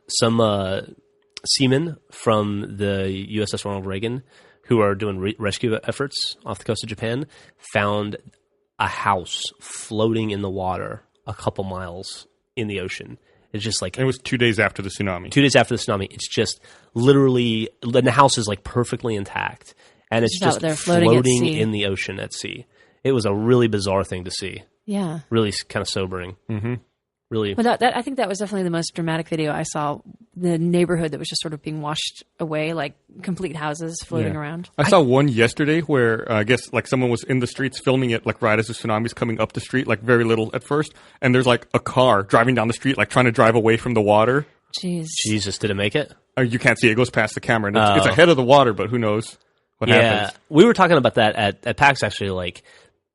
Speaker 4: some seamen from the USS Ronald Reagan who are doing rescue efforts off the coast of Japan found a house floating in the water a couple miles in the ocean. It's just like...
Speaker 5: It was 2 days after the tsunami.
Speaker 4: 2 days after the tsunami. It's just literally... The house is like perfectly intact. And it's just floating in the ocean at sea. It was a really bizarre thing to see.
Speaker 3: Yeah.
Speaker 4: Really kind of sobering. Mm-hmm. Really...
Speaker 3: Well, I think that was definitely the most dramatic video I saw. The neighborhood that was just sort of being washed away, like complete houses floating around.
Speaker 5: I saw one yesterday where I guess like someone was in the streets filming it like right as the tsunami's coming up the street, like very little at first. And there's like a car driving down the street, like trying to drive away from the water.
Speaker 3: Jeez.
Speaker 4: Jesus, did it make it?
Speaker 5: You can't see it. It goes past the camera. And it's ahead of the water, but who knows what happens.
Speaker 4: We were talking about that at PAX actually, like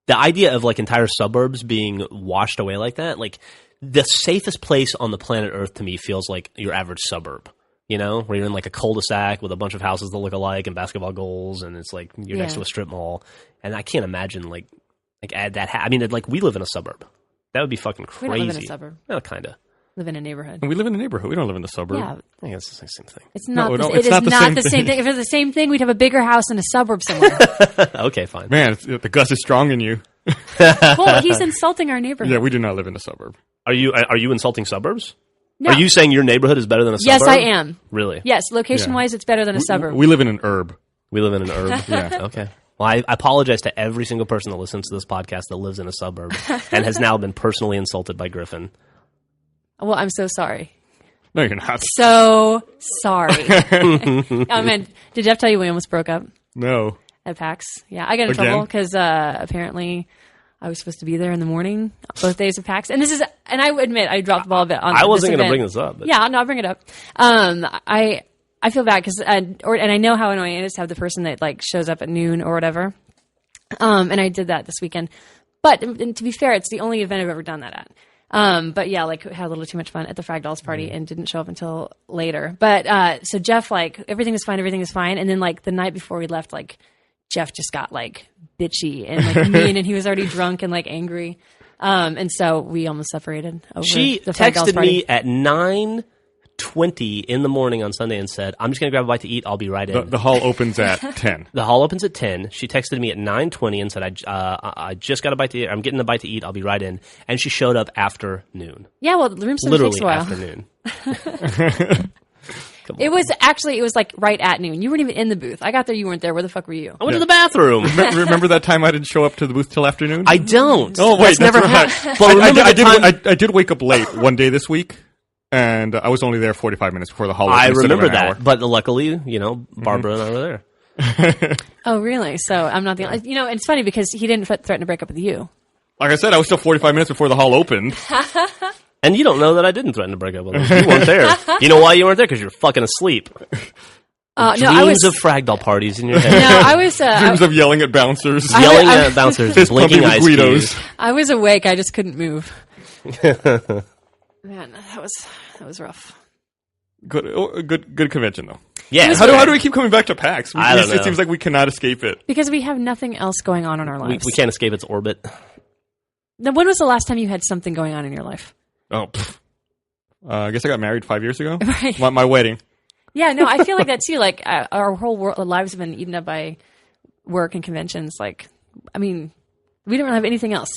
Speaker 4: the idea of like entire suburbs being washed away like that, like the safest place on the planet Earth to me feels like your average suburb, where you're in like a cul-de-sac with a bunch of houses that look alike and basketball goals, and it's like you're next to a strip mall. And I can't imagine like add that. I mean, like we live in a suburb. That would be fucking crazy.
Speaker 3: We don't live in a suburb.
Speaker 4: No, kind of.
Speaker 3: Live in a neighborhood.
Speaker 5: And we live in a neighborhood. We don't live in the suburb.
Speaker 3: Yeah.
Speaker 4: I think it's the same thing.
Speaker 3: It's not.
Speaker 5: No,
Speaker 3: it is not the same thing. If it was the same thing, we'd have a bigger house in a suburb somewhere.
Speaker 4: Okay, fine.
Speaker 5: Man, the Gus is strong in you.
Speaker 3: Well, he's insulting our neighborhood.
Speaker 5: Yeah, we do not live in a suburb.
Speaker 4: Are you insulting suburbs?
Speaker 3: No.
Speaker 4: Are you saying your neighborhood is better than a suburb?
Speaker 3: Yes, I am.
Speaker 4: Really?
Speaker 3: Yes, location-wise, it's better than a suburb.
Speaker 5: We live in an herb.
Speaker 4: We live in an herb?
Speaker 5: Yeah.
Speaker 4: Okay. Well, I apologize to every single person that listens to this podcast that lives in a suburb and has now been personally insulted by Griffin.
Speaker 3: Well, I'm so sorry.
Speaker 5: No, you're not.
Speaker 3: So sorry. Oh, man. Did Jeff tell you we almost broke up
Speaker 5: No.
Speaker 3: at PAX? Yeah, I got in
Speaker 5: Again?
Speaker 3: trouble because apparently I was supposed to be there in the morning, both days of PAX. And I would admit, I dropped the ball a bit on
Speaker 4: I wasn't
Speaker 3: going to
Speaker 4: bring this up. But.
Speaker 3: Yeah, no, I'll bring it up. I feel bad because, and I know how annoying it is to have the person that like shows up at noon or whatever. And I did that this weekend. But and to be fair, it's the only event I've ever done that at. But yeah, like had a little too much fun at the Frag Dolls party and didn't show up until later. But so Jeff, like everything is fine. And then like the night before we left, like Jeff just got like bitchy and like mean, and he was already drunk and like angry. And so we almost separated over
Speaker 4: She
Speaker 3: the Frag Dolls
Speaker 4: texted
Speaker 3: party.
Speaker 4: me at 9:20 in the morning on Sunday and said, "I'm just going to grab a bite to eat. I'll be right in."
Speaker 5: The hall opens at 10.
Speaker 4: The hall opens at 10. She texted me at 9:20 and said, I just got a bite to eat. I'm getting a bite to eat. I'll be right in. And she showed up after noon.
Speaker 3: Yeah, well, the room service takes
Speaker 4: Literally
Speaker 3: a while.
Speaker 4: after noon.
Speaker 3: It was like right at noon. You weren't even in the booth. I got there. You weren't there. Where the fuck were you?
Speaker 4: I went to the bathroom.
Speaker 5: Remember that time I didn't show up to the booth till afternoon?
Speaker 4: I don't.
Speaker 5: Oh, wait.
Speaker 4: That's never
Speaker 5: right.
Speaker 4: happened. Well, remember
Speaker 5: I did wake up late one day this week, and I was only there 45 minutes before the hall opened.
Speaker 4: I
Speaker 5: instead of
Speaker 4: remember
Speaker 5: an
Speaker 4: that.
Speaker 5: hour.
Speaker 4: But luckily, Barbara and I were there.
Speaker 3: Oh, really? So I'm not the only... it's funny because he didn't threaten to break up with you.
Speaker 5: Like I said, I was still 45 minutes before the hall opened.
Speaker 4: And you don't know that I didn't threaten to break up with him. You weren't there. You know why you weren't there? Because you're fucking asleep. Dreams of frag doll parties in your head.
Speaker 3: No, I was...
Speaker 5: Dreams of yelling at bouncers.
Speaker 4: Yelling at bouncers,
Speaker 5: Fist
Speaker 4: blinking
Speaker 5: pumping
Speaker 4: ice
Speaker 5: with
Speaker 4: cubes.
Speaker 5: Guidos.
Speaker 3: I was awake. I just couldn't move. Man, that was rough.
Speaker 5: Good convention, though.
Speaker 4: Yeah.
Speaker 5: How do we keep coming back to PAX?
Speaker 4: I don't know.
Speaker 5: It seems like we cannot escape it.
Speaker 3: Because we have nothing else going on in our
Speaker 4: we
Speaker 3: lives.
Speaker 4: can't escape its orbit.
Speaker 3: Now, when was the last time you had something going on in your life?
Speaker 5: Oh, I guess I got married 5 years ago.
Speaker 3: Right.
Speaker 5: My wedding.
Speaker 3: Yeah, no, I feel like that too. Like our whole lives have been eaten up by work and conventions. Like, I mean, we don't have anything else.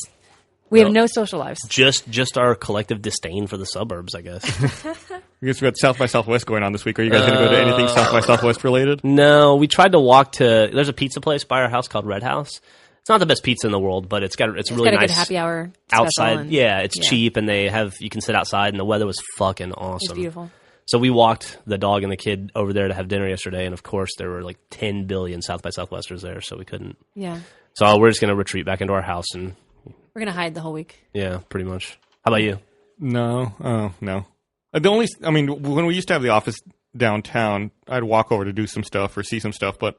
Speaker 3: We have no social lives.
Speaker 4: Just our collective disdain for the suburbs, I guess.
Speaker 5: I guess we got South by Southwest going on this week. Are you guys going to go to anything South by Southwest related?
Speaker 4: No, we tried to walk to. There's a pizza place by our house called Red House. It's not the best pizza in the world, but it's really
Speaker 3: got a
Speaker 4: nice.
Speaker 3: good happy hour special
Speaker 4: outside.
Speaker 3: and-
Speaker 4: Yeah, it's cheap, and you can sit outside, and the weather was fucking awesome.
Speaker 3: It's beautiful.
Speaker 4: So we walked the dog and the kid over there to have dinner yesterday, and of course there were like 10 billion South by Southwesters there, so we couldn't.
Speaker 3: Yeah.
Speaker 4: So we're just going to retreat back into our house, and
Speaker 3: We're going to hide the whole week.
Speaker 4: yeah, pretty much. How about you?
Speaker 5: No. Oh, no. When we used to have the office downtown, I'd walk over to do some stuff or see some stuff, but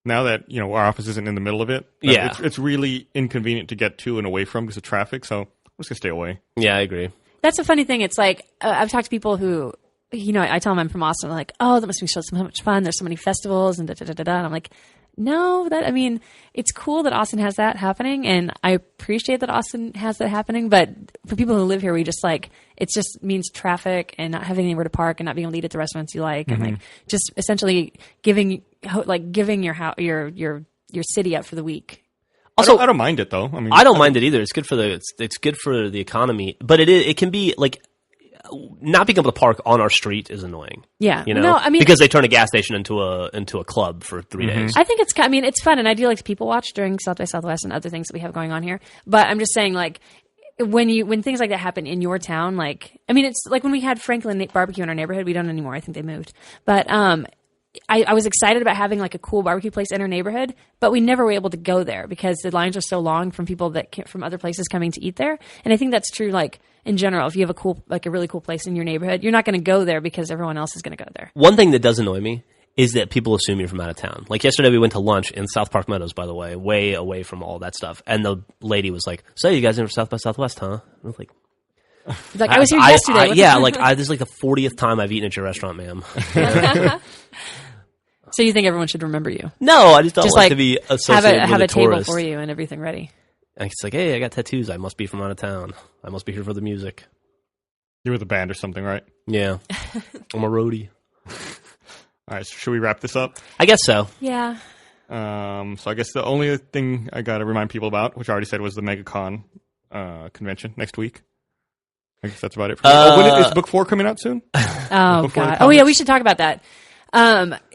Speaker 5: now that, our office isn't in the middle of it,
Speaker 4: Yeah.
Speaker 5: it's really inconvenient to get to and away from because of traffic, so I'm just going to stay away.
Speaker 4: Yeah, I agree.
Speaker 3: That's a funny thing. It's like, I've talked to people who, I tell them I'm from Austin. They're like, oh, that must be so much fun. There's so many festivals and da-da-da-da-da. And I'm like, no, it's cool that Austin has that happening. And I appreciate that Austin has that happening. But for people who live here, we just it just means traffic and not having anywhere to park and not being able to eat at the restaurants you like. And like, just essentially giving your city up for the week.
Speaker 4: Also,
Speaker 5: I don't mind it though.
Speaker 4: I don't mind it either. It's good for the economy, but it can be like not being able to park on our street is annoying.
Speaker 3: Yeah.
Speaker 4: No, because they turn a gas station into a club for 3 days.
Speaker 3: I think it's fun, and I do like to people watch during South by Southwest and other things that we have going on here. But I'm just saying, like, when things like that happen in your town, it's like when we had Franklin barbecue in our neighborhood. We don't anymore. I think they moved. But I was excited about having like a cool barbecue place in our neighborhood, but we never were able to go there because the lines were so long from people from other places coming to eat there. And I think that's true, like in general. If you have a really cool place in your neighborhood, you're not going to go there because everyone else is going to go there.
Speaker 4: One thing that does annoy me is that people assume you're from out of town. Like yesterday, we went to lunch in South Park Meadows, by the way, way away from all that stuff. And the lady was like, "So you guys in for South by Southwest, huh?" I was like,
Speaker 3: I was here yesterday.
Speaker 4: This is like the 40th time I've eaten at your restaurant, ma'am.
Speaker 3: So you think everyone should remember you?
Speaker 4: No, I just don't like to be associated with
Speaker 3: have a table
Speaker 4: tourist.
Speaker 3: for you and everything ready.
Speaker 4: And it's like, hey, I got tattoos. I must be from out of town. I must be here for the music.
Speaker 5: You're with a band or something, right?
Speaker 4: Yeah. I'm a roadie.
Speaker 5: All right, so should we wrap this up?
Speaker 4: I guess so.
Speaker 3: Yeah.
Speaker 5: So I guess the only thing I got to remind people about, which I already said, was the MegaCon convention next week. I guess that's about it for me. Is Book 4 coming out soon?
Speaker 3: Oh, God. Oh, yeah, we should talk about that.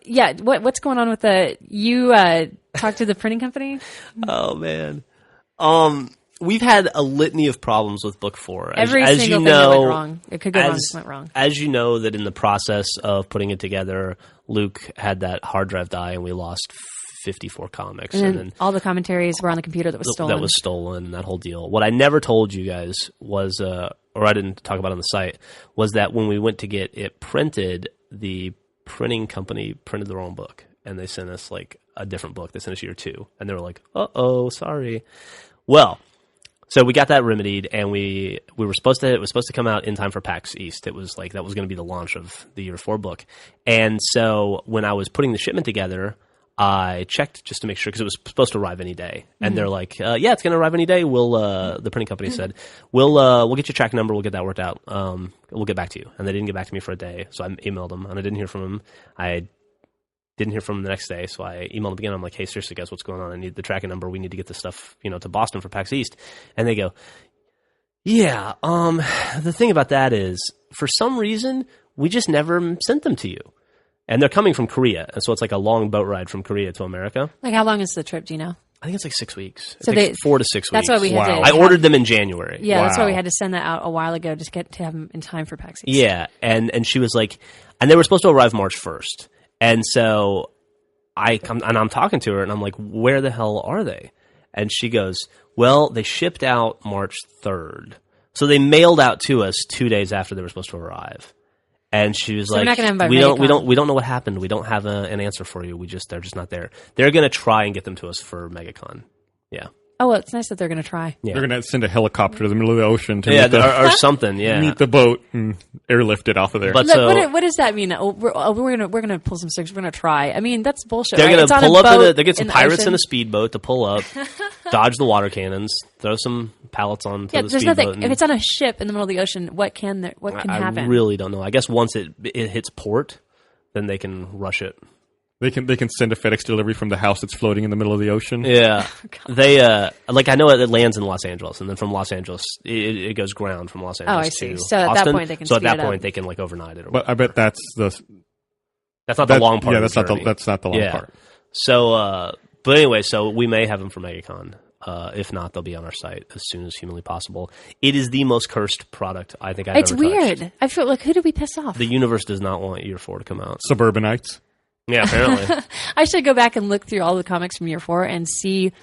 Speaker 3: Yeah, what's going on with you talked to the printing company?
Speaker 4: Oh, man. We've had a litany of problems with Book 4.
Speaker 3: Every single thing that went wrong. It could go wrong, went wrong.
Speaker 4: As you know, that in the process of putting it together, Luke had that hard drive die and we lost 54 comics.
Speaker 3: And then all the commentaries were on the computer that was stolen.
Speaker 4: That was stolen, that whole deal. What I never told you guys was, or I didn't talk about on the site, was that when we went to get it printed, the printing company printed the wrong book. And they sent us like a different book. They sent us year 2. And they were like, uh-oh, sorry. Well, so we got that remedied, and it was supposed to come out in time for PAX East. It was like that was going to be the launch of the year 4 book. And so when I was putting the shipment together, I checked just to make sure because it was supposed to arrive any day. And they're like, yeah, it's going to arrive any day. The printing company said, we'll get your track number. We'll get that worked out. We'll get back to you. And they didn't get back to me for a day. So I emailed them and I didn't hear from them. I didn't hear from them the next day. So I emailed them again. I'm like, hey, seriously guys, what's going on? I need the tracking number. We need to get this stuff, to Boston for PAX East. And they go, yeah, the thing about that is for some reason, we just never sent them to you. And they're coming from Korea, and so it's like a long boat ride from Korea to America.
Speaker 3: Like, how long is the trip? Do you know?
Speaker 4: I think it's like 6 weeks.
Speaker 3: So
Speaker 4: it takes 4 to 6 weeks.
Speaker 3: That's why we had to.
Speaker 4: I ordered them in January.
Speaker 3: Yeah, that's why we had to send that out a while ago just to have them in time for PAX East.
Speaker 4: Yeah, and she was like, and they were supposed to arrive March 1st, and so I'm talking to her, and I'm like, where the hell are they? And she goes, well, they shipped out March 3rd, so they mailed out to us 2 days after they were supposed to arrive. And she was like, we don't know what happened. We don't have an answer for you. They're just not there. They're going to try and get them to us for MegaCon. Yeah.
Speaker 3: Oh, well, it's nice that they're going to try.
Speaker 4: Yeah.
Speaker 5: They're going to send a helicopter to the middle of the ocean to
Speaker 4: Yeah,
Speaker 5: meet, the,
Speaker 4: or something. Yeah.
Speaker 5: meet the boat and airlift it off of there.
Speaker 4: But
Speaker 3: Look,
Speaker 4: so
Speaker 3: what does that mean? We're gonna pull some strings. We're gonna try. I mean, that's bullshit.
Speaker 4: they're
Speaker 3: right?
Speaker 4: going
Speaker 3: It's
Speaker 4: to
Speaker 3: on a
Speaker 4: pull up.
Speaker 3: boat
Speaker 4: They get some
Speaker 3: in the
Speaker 4: pirates
Speaker 3: ocean.
Speaker 4: in a speedboat to pull up, dodge the water cannons, throw some pallets onto
Speaker 3: Yeah,
Speaker 4: the
Speaker 3: there's
Speaker 4: speedboat.
Speaker 3: nothing. If it's on a ship in the middle of the ocean, what can happen?
Speaker 4: I really don't know. I guess once it hits port, then they can rush it.
Speaker 5: They can send a FedEx delivery from the house that's floating in the middle of the ocean.
Speaker 4: Yeah, they I know it lands in Los Angeles, and then from Los Angeles it goes ground from Los Angeles.
Speaker 3: I see.
Speaker 4: To
Speaker 3: So at that
Speaker 4: Austin.
Speaker 3: point they can
Speaker 4: So at
Speaker 3: speed
Speaker 4: that
Speaker 3: it up.
Speaker 4: point they can like overnight it. Or
Speaker 5: But I bet that's
Speaker 4: that's not the long part.
Speaker 5: Yeah,
Speaker 4: of
Speaker 5: that's
Speaker 4: the
Speaker 5: not the
Speaker 4: journey.
Speaker 5: that's not the long
Speaker 4: Yeah.
Speaker 5: part.
Speaker 4: So, but anyway, so we may have them for MegaCon. If not, they'll be on our site as soon as humanly possible. It is the most cursed product I think I've
Speaker 3: It's
Speaker 4: ever touched.
Speaker 3: weird. I feel like, who did we piss off?
Speaker 4: The universe does not want Year 4 to come out.
Speaker 5: Suburbanites.
Speaker 4: Yeah, apparently.
Speaker 3: I should go back and look through all the comics from year 4 and see,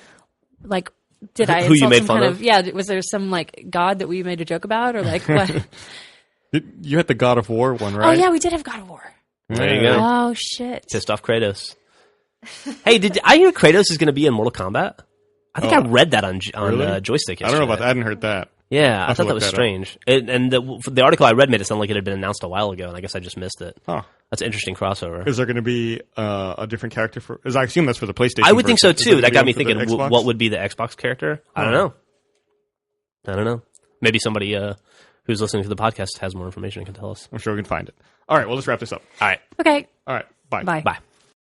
Speaker 3: like, did I
Speaker 4: Who you
Speaker 3: insult
Speaker 4: made
Speaker 3: some
Speaker 4: fun
Speaker 3: kind
Speaker 4: of?
Speaker 3: Yeah, was there some like god that we made a joke about, or like what?
Speaker 5: You had the God of War one,
Speaker 3: Oh
Speaker 5: right?
Speaker 3: yeah, we did have God of War.
Speaker 4: There you go.
Speaker 3: Oh shit!
Speaker 4: Pissed off Kratos. Hey, did I hear Kratos is going to be in Mortal Kombat? I think I read that on
Speaker 5: Really?
Speaker 4: Joystick yesterday.
Speaker 5: I don't know about that. I hadn't heard that.
Speaker 4: Yeah, I
Speaker 5: have to
Speaker 4: thought that
Speaker 5: look
Speaker 4: was
Speaker 5: that up.
Speaker 4: strange. And the article I read made it sound like it had been announced a while ago, and I guess I just missed it.
Speaker 5: Huh.
Speaker 4: That's an interesting crossover.
Speaker 5: Is there going to be a different character for? As I assume that's for the PlayStation.
Speaker 4: I would think so
Speaker 5: version. Is
Speaker 4: too.
Speaker 5: there
Speaker 4: That
Speaker 5: gonna
Speaker 4: got me
Speaker 5: be one for
Speaker 4: thinking,
Speaker 5: the Xbox?
Speaker 4: what would be the Xbox character? I don't know. Maybe somebody who's listening to the podcast has more information and can tell us.
Speaker 5: I'm sure we can find it. All right. Well, let's wrap this up.
Speaker 4: All right.
Speaker 3: Okay,
Speaker 5: All right. Bye.
Speaker 3: bye.
Speaker 4: Bye.